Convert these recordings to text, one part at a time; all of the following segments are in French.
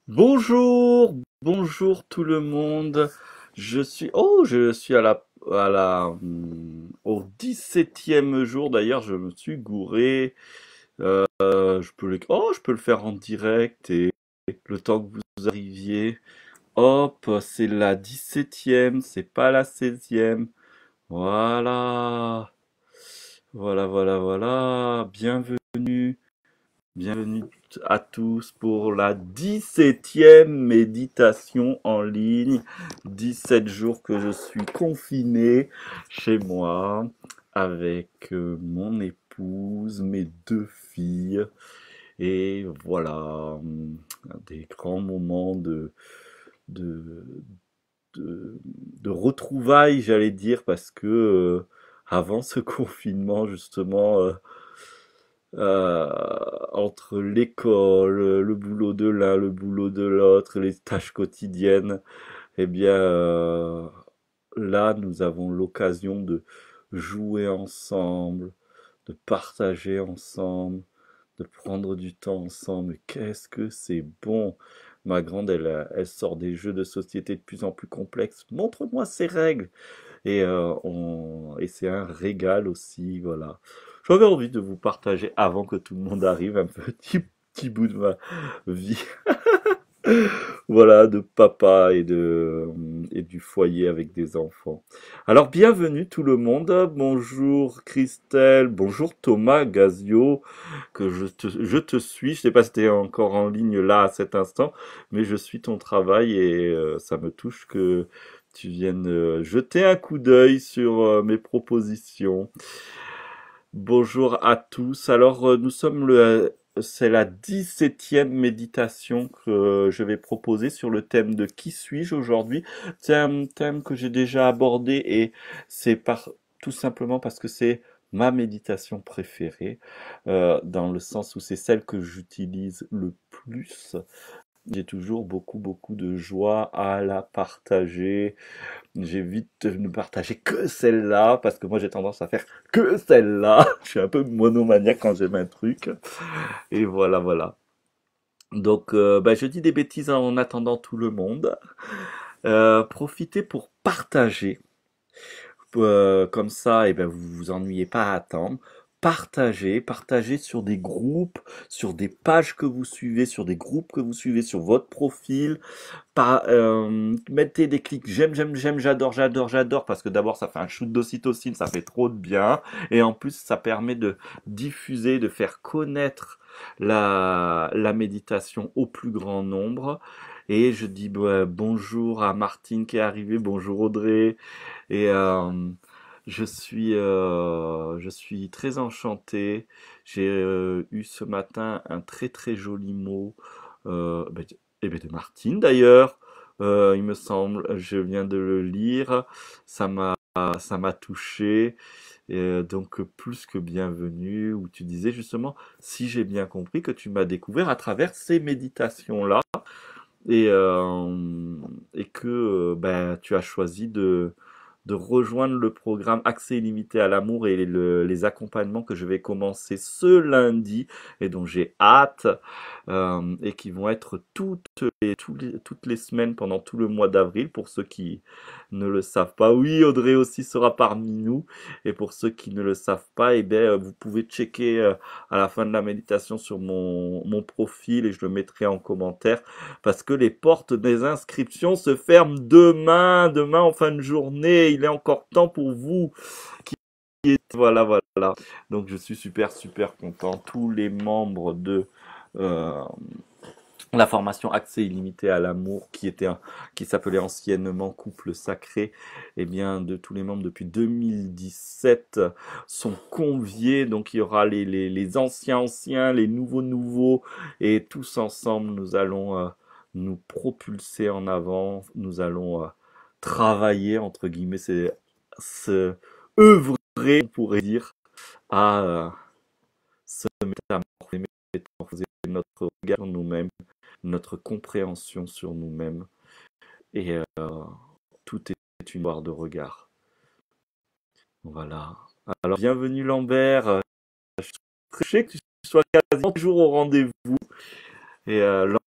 Bonjour, bonjour tout le monde. Je suis au 17e jour. D'ailleurs, je me suis gouré. Je peux le faire en direct et le temps que vous arriviez. Hop, c'est la 17e, c'est pas la 16e. Voilà, voilà. Bienvenue. Bienvenue à tous pour la 17e méditation en ligne. 17 jours que je suis confiné chez moi avec mon épouse, mes deux filles. Et voilà, des grands moments de, de retrouvailles, j'allais dire, parce que avant ce confinement, justement, euh, entre l'école, le boulot de l'un, le boulot de l'autre, les tâches quotidiennes, eh bien, là, nous avons l'occasion de jouer ensemble, de partager ensemble, de prendre du temps ensemble. Qu'est-ce que c'est bon! Ma grande, elle sort des jeux de société de plus en plus complexes. Montre-moi ces règles. Et c'est un régal aussi, voilà. J'avais envie de vous partager avant que tout le monde arrive un petit bout de ma vie, voilà, de papa et du foyer avec des enfants. Alors bienvenue tout le monde. Bonjour Christelle, bonjour Thomas Gazio, que je te suis. Je sais pas si tu es encore en ligne là à cet instant, mais je suis ton travail et ça me touche que tu viennes jeter un coup d'œil sur mes propositions. Bonjour à tous. Alors, c'est la 17e méditation que je vais proposer sur le thème de qui suis-je aujourd'hui. C'est un thème que j'ai déjà abordé et tout simplement parce que c'est ma méditation préférée, dans le sens où c'est celle que j'utilise le plus. J'ai toujours beaucoup de joie à la partager. J'évite de ne partager que celle-là, parce que moi j'ai tendance à faire que celle-là. Je suis un peu monomaniaque quand j'aime un truc. Et voilà. Donc, je dis des bêtises en attendant tout le monde. Profitez pour partager. Comme ça, et ben, vous vous ennuyez pas à attendre. Partagez sur des groupes, sur des pages que vous suivez, sur des groupes que vous suivez, sur votre profil. Mettez des clics j'aime, j'adore, parce que d'abord ça fait un shoot d'ocytocine, ça fait trop de bien, et en plus ça permet de diffuser, de faire connaître la méditation au plus grand nombre. Et je dis bonjour à Martine qui est arrivée, bonjour Audrey, et je suis très enchanté. J'ai eu ce matin un très joli mot euh, ben, de Martine d'ailleurs. Il me semble, je viens de le lire. Ça m'a touché. Donc plus que bienvenue. Où tu disais justement, si j'ai bien compris, que tu m'as découvert à travers ces méditations-là et, et que tu as choisi de rejoindre le programme Accès illimité à l'amour et les accompagnements que je vais commencer ce lundi et dont j'ai hâte et qui vont être toutes les semaines pendant tout le mois d'avril pour ceux qui ne le savent pas. Oui, Audrey aussi sera parmi nous et pour ceux qui ne le savent pas, vous pouvez checker à la fin de la méditation sur mon profil et je le mettrai en commentaire parce que les portes des inscriptions se ferment demain en fin de journée. Il est encore temps pour vous. Voilà. Donc je suis super content. Tous les membres de euh, la formation Accès illimité à l'amour, qui s'appelait anciennement Couple sacré, et bien de tous les membres depuis 2017 sont conviés. Donc il y aura les anciens, les nouveaux, et tous ensemble nous allons nous propulser en avant. Nous allons travailler entre guillemets, c'est se œuvrer, on pourrait dire, à se métamorphoser notre regard sur nous-mêmes, notre compréhension sur nous-mêmes. Et tout est une barre de regard. Voilà. Alors, bienvenue Lambert. Je suis très touché que tu sois quasiment toujours au rendez-vous. Et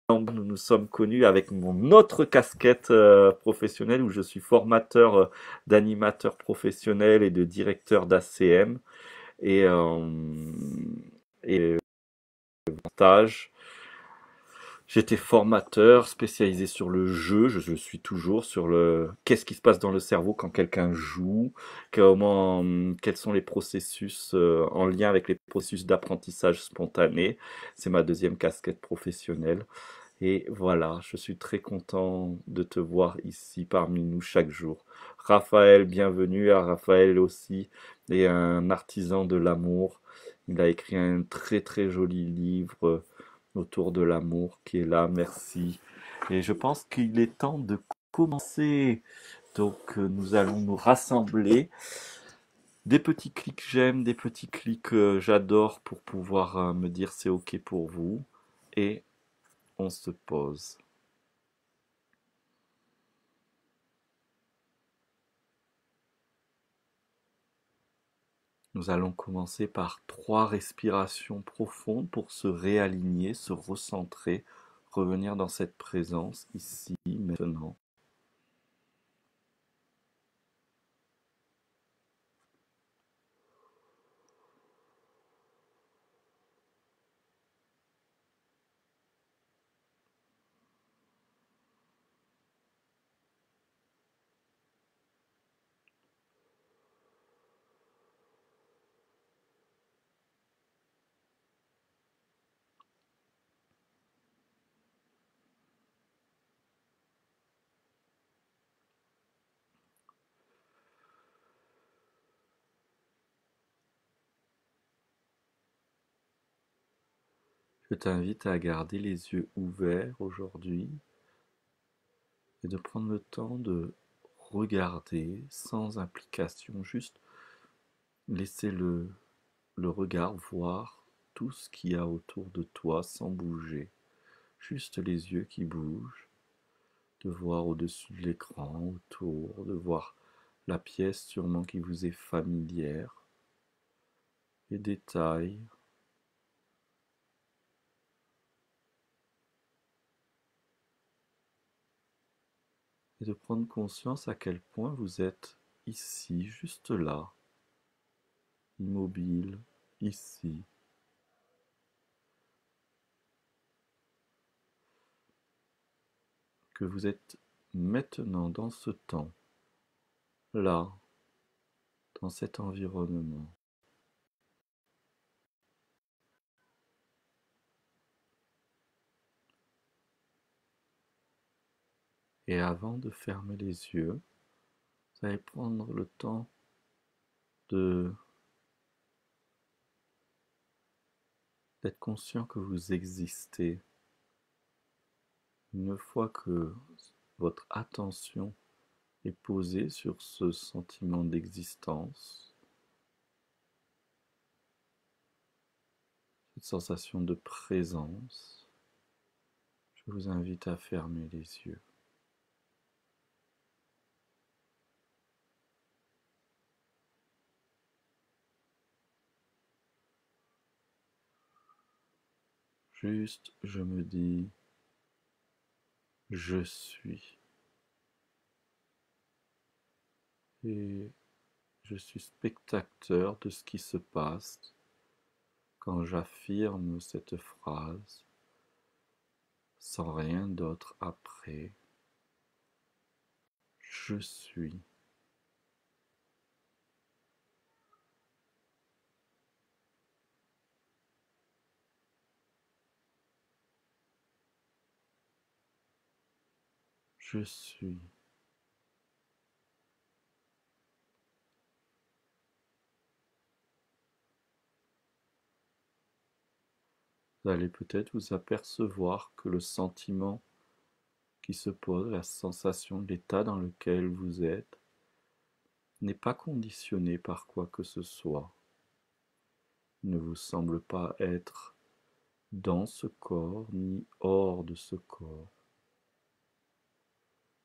nous nous sommes connus avec mon autre casquette professionnelle où je suis formateur d'animateur professionnel et de directeur d'ACM et, et stage. J'étais formateur spécialisé sur le jeu, je suis toujours sur le qu'est-ce qui se passe dans le cerveau quand quelqu'un joue, comment, quels sont les processus en lien avec les processus d'apprentissage spontané. C'est ma deuxième casquette professionnelle. Et voilà, je suis très content de te voir ici parmi nous chaque jour. Raphaël, bienvenue à Raphaël aussi, est un artisan de l'amour. Il a écrit un très très joli livre autour de l'amour qui est là, merci. Et je pense qu'il est temps de commencer. Donc nous allons nous rassembler. Des petits clics j'aime, des petits clics j'adore pour pouvoir me dire c'est ok pour vous. Et on se pose. Nous allons commencer par 3 respirations profondes pour se réaligner, se recentrer, revenir dans cette présence ici, maintenant. Je t'invite à garder les yeux ouverts aujourd'hui et de prendre le temps de regarder sans implication, juste laisser le regard voir tout ce qu'il y a autour de toi sans bouger, juste les yeux qui bougent, de voir au-dessus de l'écran, autour, de voir la pièce sûrement qui vous est familière, les détails, et de prendre conscience à quel point vous êtes ici, juste là, immobile, ici, que vous êtes maintenant dans ce temps, là, dans cet environnement. Et avant de fermer les yeux, vous allez prendre le temps de d'être conscient que vous existez. Une fois que votre attention est posée sur ce sentiment d'existence, cette sensation de présence, je vous invite à fermer les yeux. Juste, je me dis, je suis. Et je suis spectateur de ce qui se passe quand j'affirme cette phrase sans rien d'autre après. Je suis. Je suis. Vous allez peut-être vous apercevoir que le sentiment qui se pose, la sensation, l'état dans lequel vous êtes, n'est pas conditionné par quoi que ce soit. Il ne vous semble pas être dans ce corps ni hors de ce corps.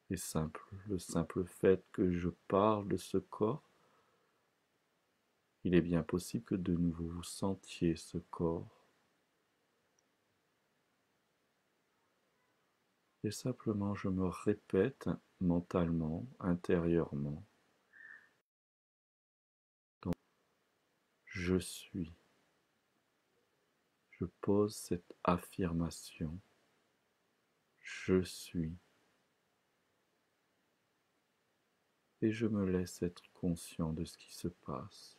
Et le simple fait que je parle de ce corps, il est bien possible que de nouveau vous sentiez ce corps. Et simplement je me répète mentalement, intérieurement, donc, je suis. Je pose cette affirmation, je suis, et je me laisse être conscient de ce qui se passe.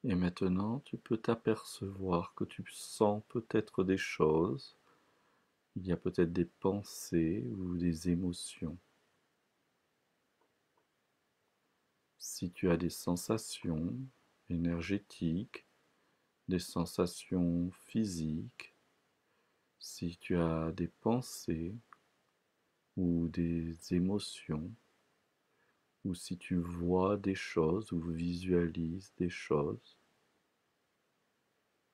Et maintenant, tu peux t'apercevoir que tu sens peut-être des choses, il y a peut-être des pensées ou des émotions. Si tu as des sensations énergétiques, des sensations physiques, si tu as des pensées ou des émotions, ou si tu vois des choses ou visualises des choses,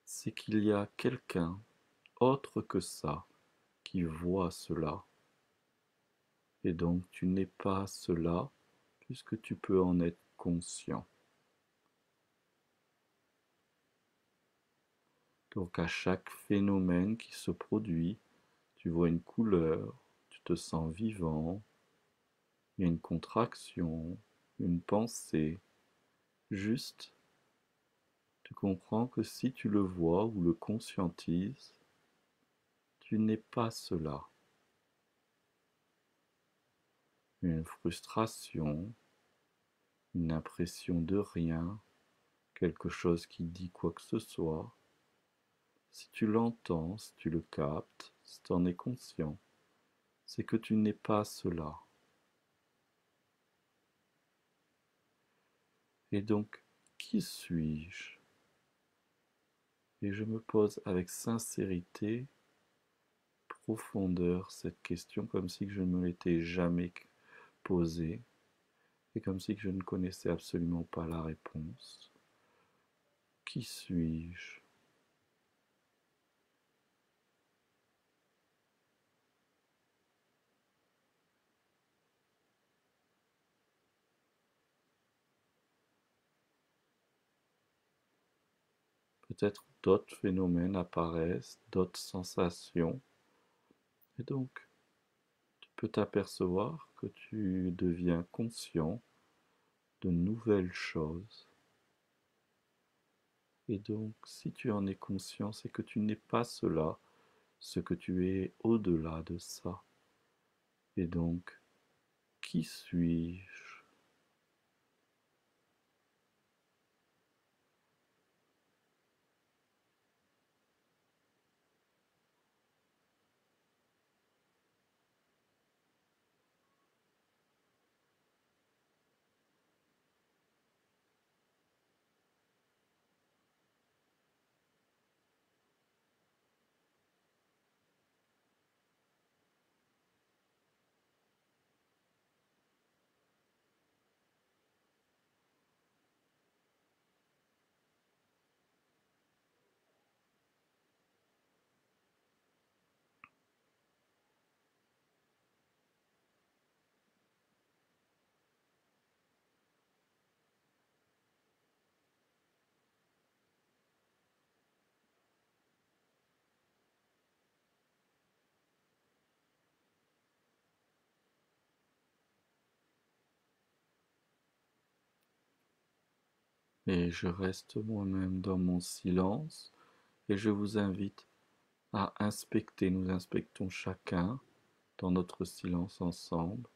c'est qu'il y a quelqu'un autre que ça qui voit cela. Et donc tu n'es pas cela puisque tu peux en être conscient. Donc à chaque phénomène qui se produit, tu vois une couleur, tu te sens vivant, il y a une contraction, une pensée. Juste, tu comprends que si tu le vois ou le conscientises, tu n'es pas cela. Une frustration, une impression de rien, quelque chose qui dit quoi que ce soit. Si tu l'entends, si tu le captes, si tu en es conscient, c'est que tu n'es pas cela. Et donc, qui suis-je? Et je me pose avec sincérité, profondeur cette question, comme si je ne me l'étais jamais posée, et comme si je ne connaissais absolument pas la réponse. Qui suis-je? Peut-être d'autres phénomènes apparaissent, d'autres sensations, et donc tu peux t'apercevoir que tu deviens conscient de nouvelles choses. Et donc, si tu en es conscient, c'est que tu n'es pas cela, ce que tu es au-delà de ça. Et donc, qui suis-je? Et je reste moi-même dans mon silence et je vous invite à inspecter, nous inspectons chacun dans notre silence ensemble,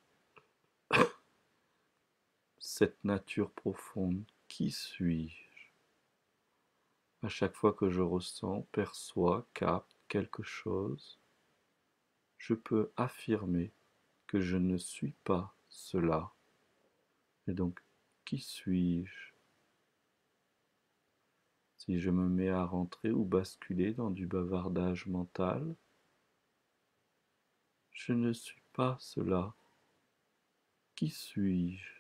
cette nature profonde. Qui suis-je? À chaque fois que je ressens, perçois, capte quelque chose, je peux affirmer que je ne suis pas cela. Et donc, qui suis-je? Si je me mets à rentrer ou basculer dans du bavardage mental, je ne suis pas cela. Qui suis-je?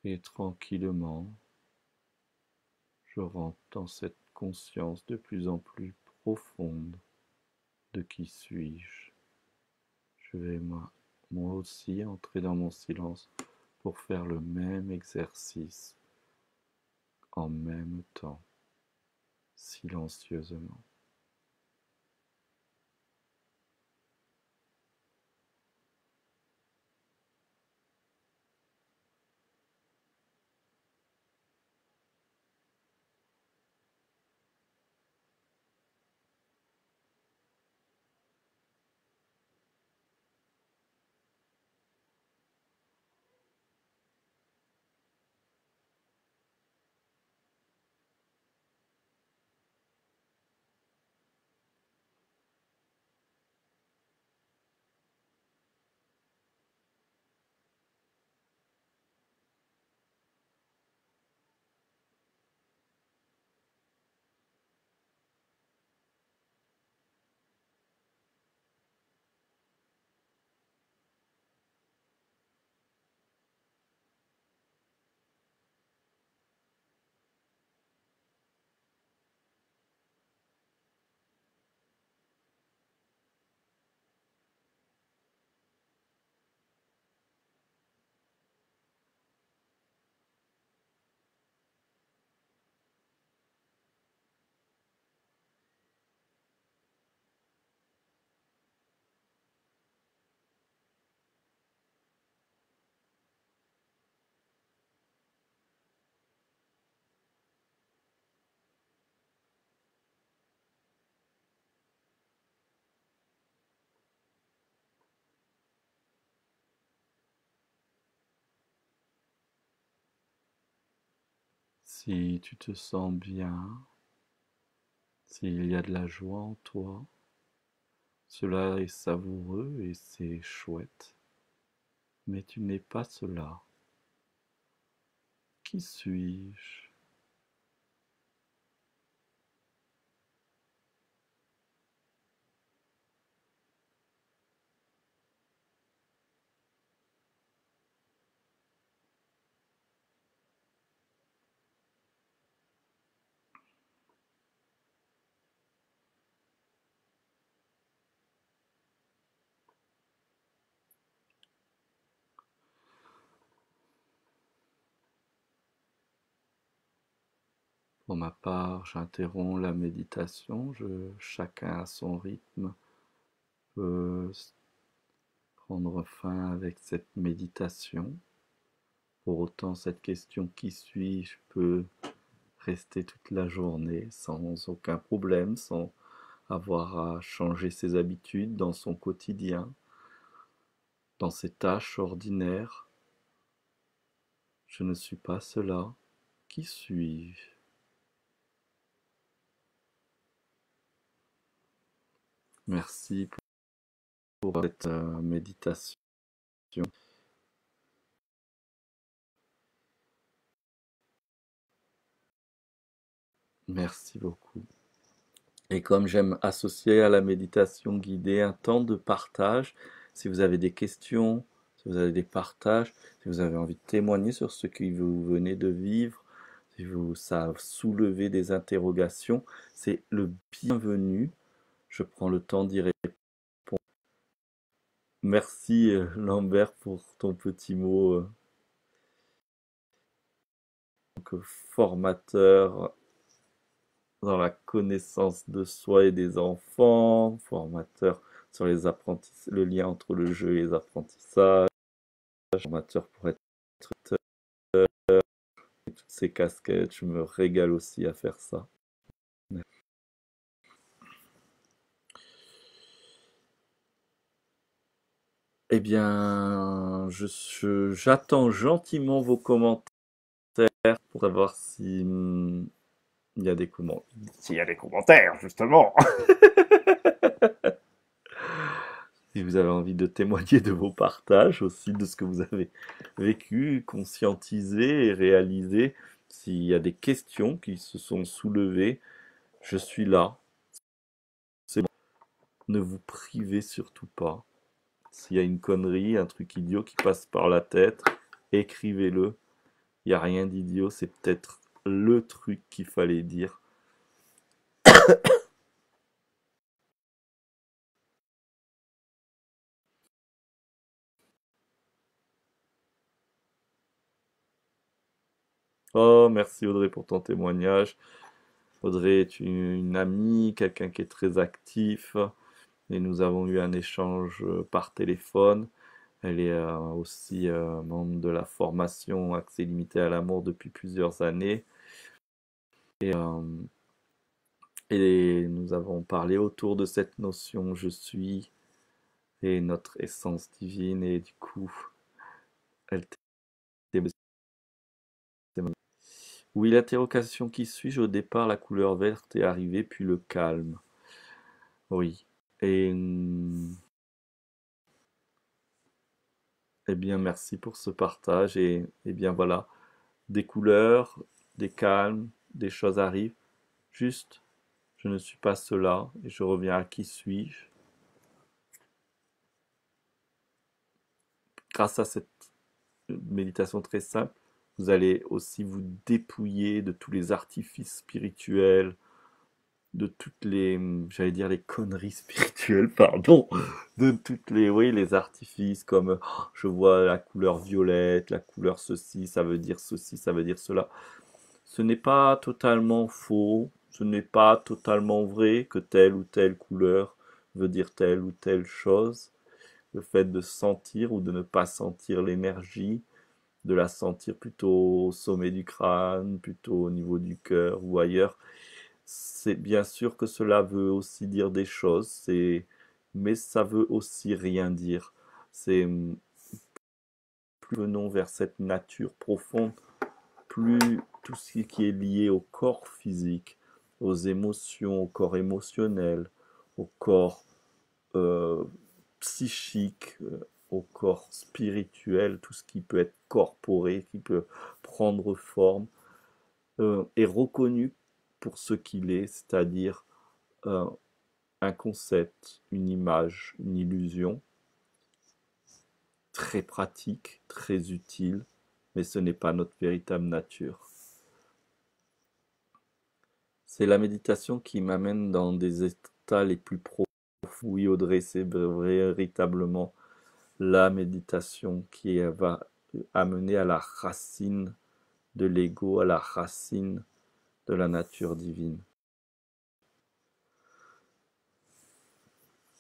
Et tranquillement, je rentre dans cette conscience de plus en plus profonde de qui suis-je. Je vais moi aussi entrer dans mon silence pour faire le même exercice en même temps, silencieusement. Si tu te sens bien, s'il y a de la joie en toi, cela est savoureux et c'est chouette, mais tu n'es pas cela. Qui suis-je? Pour ma part, j'interromps la méditation, chacun à son rythme peut prendre fin avec cette méditation. Pour autant, cette question qui suis-je peut rester toute la journée sans aucun problème, sans avoir à changer ses habitudes dans son quotidien, dans ses tâches ordinaires. Je ne suis pas cela. Qui suis-je? Merci pour cette méditation. Merci beaucoup. Et comme j'aime associer à la méditation guidée un temps de partage, si vous avez des questions, si vous avez des partages, si vous avez envie de témoigner sur ce que vous venez de vivre, si ça a soulevé des interrogations, c'est le bienvenu. Je prends le temps d'y répondre. Merci Lambert pour ton petit mot donc, formateur dans la connaissance de soi et des enfants, formateur sur le lien entre le jeu et les apprentissages, formateur pour être et toutes ces casquettes, je me régale aussi à faire ça. Eh bien, j'attends gentiment vos commentaires pour savoir si il y a des commentaires. S'il y a des commentaires, justement. Si vous avez envie de témoigner de vos partages aussi, de ce que vous avez vécu, conscientisé et réalisé, s'il y a des questions qui se sont soulevées, Je suis là. C'est bon. Ne vous privez surtout pas. S'il y a une connerie, un truc idiot qui passe par la tête, écrivez-le. Il n'y a rien d'idiot, c'est peut-être le truc qu'il fallait dire. Oh, merci Audrey pour ton témoignage. Audrey est une amie, quelqu'un qui est très actif, et nous avons eu un échange par téléphone. Elle est aussi membre de la formation Accès limité à l'amour depuis plusieurs années. Et, euh, et nous avons parlé autour de cette notion je suis et notre essence divine. Et du coup, elle t'aimait. Oui, l'interrogation qui suis-je au départ, la couleur verte est arrivée, puis le calme. Oui. Et eh bien, merci pour ce partage. Et bien voilà, des couleurs, des calmes, des choses arrivent. Juste, je ne suis pas cela et je reviens à qui suis-je. Grâce à cette méditation très simple, vous allez aussi vous dépouiller de tous les artifices spirituels, de toutes les, j'allais dire les conneries spirituelles, pardon, de toutes les, oui, les artifices comme je vois la couleur violette, la couleur ceci, ça veut dire ceci, ça veut dire cela. Ce n'est pas totalement faux, ce n'est pas totalement vrai que telle ou telle couleur veut dire telle ou telle chose. Le fait de sentir ou de ne pas sentir l'énergie, de la sentir plutôt au sommet du crâne, plutôt au niveau du cœur ou ailleurs, c'est bien sûr que cela veut aussi dire des choses, mais ça veut aussi rien dire. C'est plus nous venons vers cette nature profonde, plus tout ce qui est lié au corps physique, aux émotions, au corps émotionnel, au corps euh, psychique, au corps spirituel, tout ce qui peut être corporé, qui peut prendre forme, est reconnu pour ce qu'il est, c'est-à-dire euh, un concept, une image, une illusion, très pratique, très utile, mais ce n'est pas notre véritable nature. C'est la méditation qui m'amène dans des états les plus profonds. Oui, Audrey, c'est véritablement la méditation qui va amener à la racine de l'ego, à la racine de la nature divine.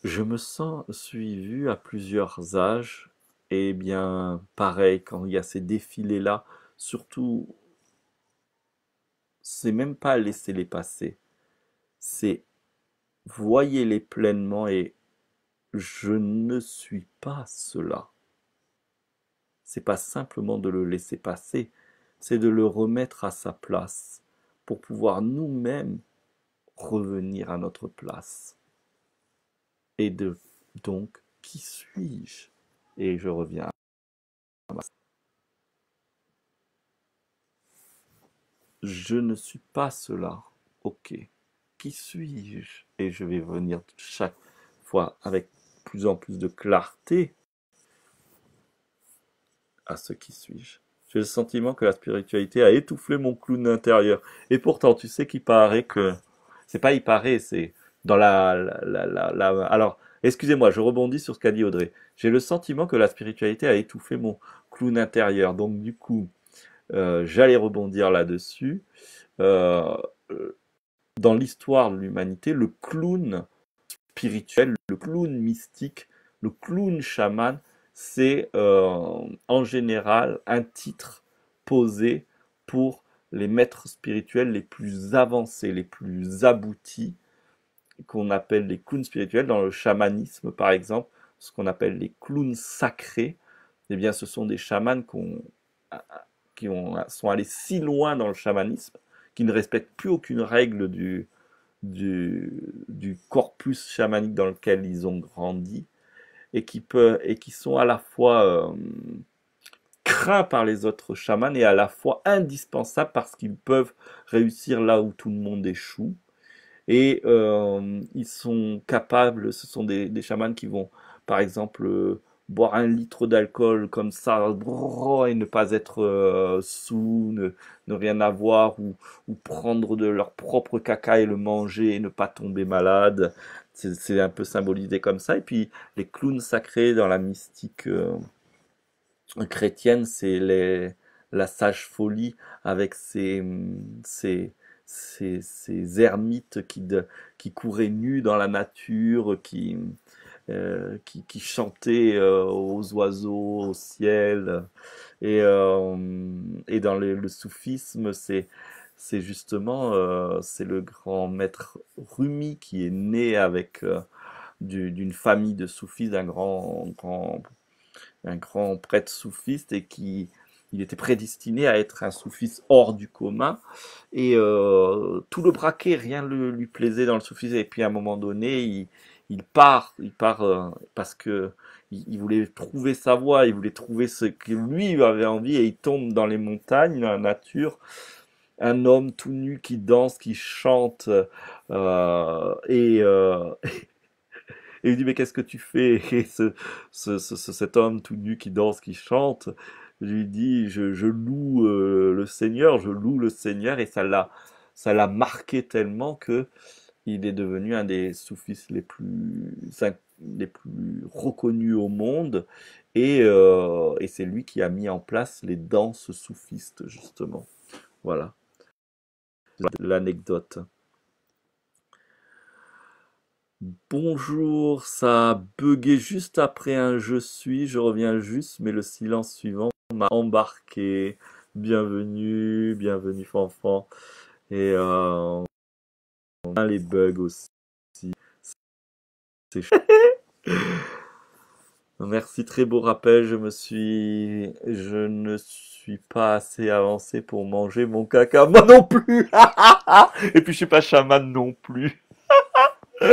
Je me suis vu à plusieurs âges, et bien pareil, quand il y a ces défilés-là, surtout, c'est même pas laisser-les passer, c'est voyez-les pleinement et je ne suis pas cela. C'est pas simplement de le laisser passer, c'est de le remettre à sa place pour pouvoir nous-mêmes revenir à notre place. Et donc, qui suis-je? Et je reviens à ma... Je ne suis pas cela. Ok. Qui suis-je? Et je vais venir chaque fois avec plus en plus de clarté à ce qui suis-je. J'ai le sentiment que la spiritualité a étouffé mon clown intérieur. Et pourtant, tu sais qu'il paraît que... C'est pas il paraît, c'est dans Alors, excusez-moi, je rebondis sur ce qu'a dit Audrey. J'ai le sentiment que la spiritualité a étouffé mon clown intérieur. Donc, du coup, j'allais rebondir là-dessus. Euh, dans l'histoire de l'humanité, le clown spirituel, le clown mystique, le clown chaman, c'est en général un titre posé pour les maîtres spirituels les plus avancés, les plus aboutis, qu'on appelle les clowns spirituels. Dans le chamanisme, par exemple, ce qu'on appelle les clowns sacrés, eh bien, ce sont des chamans sont allés si loin dans le chamanisme qu'ils ne respectent plus aucune règle du corpus chamanique dans lequel ils ont grandi et qui sont à la fois craints par les autres chamans et à la fois indispensables parce qu'ils peuvent réussir là où tout le monde échoue. Et ils sont capables, ce sont des chamans qui vont, par exemple, boire 1 litre d'alcool comme ça, brrr, et ne pas être sous, ne rien avoir, ou prendre de leur propre caca et le manger et ne pas tomber malade. C'est un peu symbolisé comme ça. Et puis les clowns sacrés dans la mystique chrétienne, c'est la sage folie avec ces ermites qui couraient nus dans la nature, qui chantaient aux oiseaux, au ciel. Et dans le soufisme, c'est justement c'est le grand maître Rumi qui est né avec d'une famille de soufis, un grand prêtre soufiste et qui il était prédestiné à être un soufiste hors du commun et tout le braquait, rien ne lui plaisait dans le soufisme et puis à un moment donné il part parce que il voulait trouver sa voie, il voulait trouver ce que lui avait envie et il tombe dans les montagnes, dans la nature, un homme tout nu qui danse, qui chante et et il dit, mais qu'est-ce que tu fais? Et cet homme tout nu qui danse, qui chante, lui dit, je loue le Seigneur, je loue le Seigneur, et ça l'a marqué tellement que il est devenu un des soufis les plus reconnus au monde, et c'est lui qui a mis en place les danses soufistes, justement. Voilà, l'anecdote. Bonjour, ça a bugué juste après un je suis, je reviens juste, mais le silence suivant m'a embarqué. Bienvenue, bienvenue Fanfan. Et on a les bugs aussi. C'est chou. Merci, très beau rappel. Je ne suis pas assez avancé pour manger mon caca. Moi non plus. Et puis je suis pas chaman non plus. Je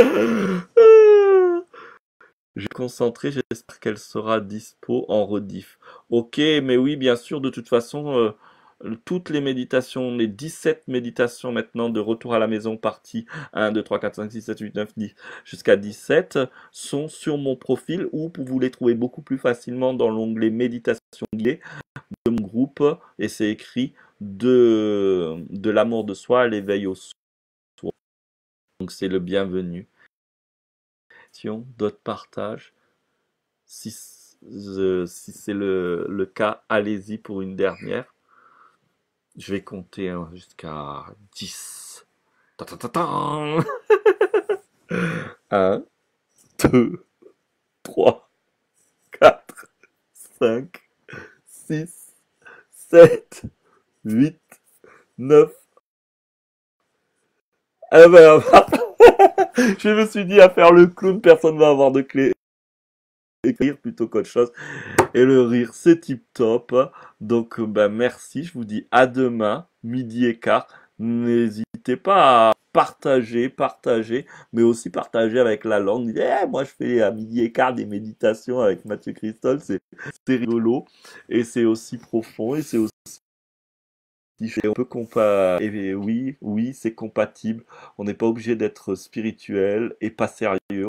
vais me concentrer, j'espère qu'elle sera dispo en rediff. Ok, mais oui, bien sûr, de toute façon, toutes les méditations, les 17 méditations maintenant de retour à la maison, partie 1, 2, 3, 4, 5, 6, 7, 8, 9, 10, jusqu'à 17, sont sur mon profil ou vous les trouvez beaucoup plus facilement dans l'onglet méditation guidée de mon groupe et c'est écrit de l'amour de soi à l'éveil au soi. Donc c'est le bienvenu. D'autres partages. Si, si c'est le cas, allez-y pour une dernière. Je vais compter jusqu'à 10. Ta ta ta ta. 1, 2, 3, 4, 5, 6, 7, 8, 9. Ah ben, je me suis dit à faire le clown, personne ne va avoir de clé. Écrire plutôt qu'autre chose. Et le rire, c'est tip top. Donc, ben, merci. Je vous dis à demain, midi et quart. N'hésitez pas à partager, mais aussi partager avec la langue. Moi, je fais à midi et quart des méditations avec Mathieu Christol. C'est rigolo. Et c'est aussi profond. Et c'est aussi on peut et oui, oui, c'est compatible. On n'est pas obligé d'être spirituel et pas sérieux.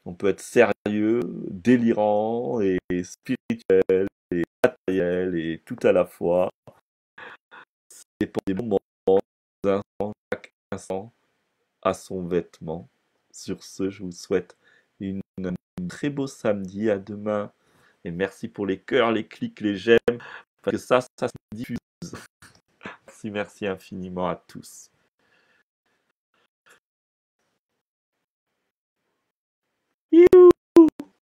On peut être sérieux, délirant et spirituel et matériel et tout à la fois. Ça dépend des moments, des instants, chaque instant a son vêtement. Sur ce, je vous souhaite un très beau samedi. À demain. Et merci pour les cœurs, les clics, les j'aime. Parce que ça se diffuse. Merci, merci infiniment à tous.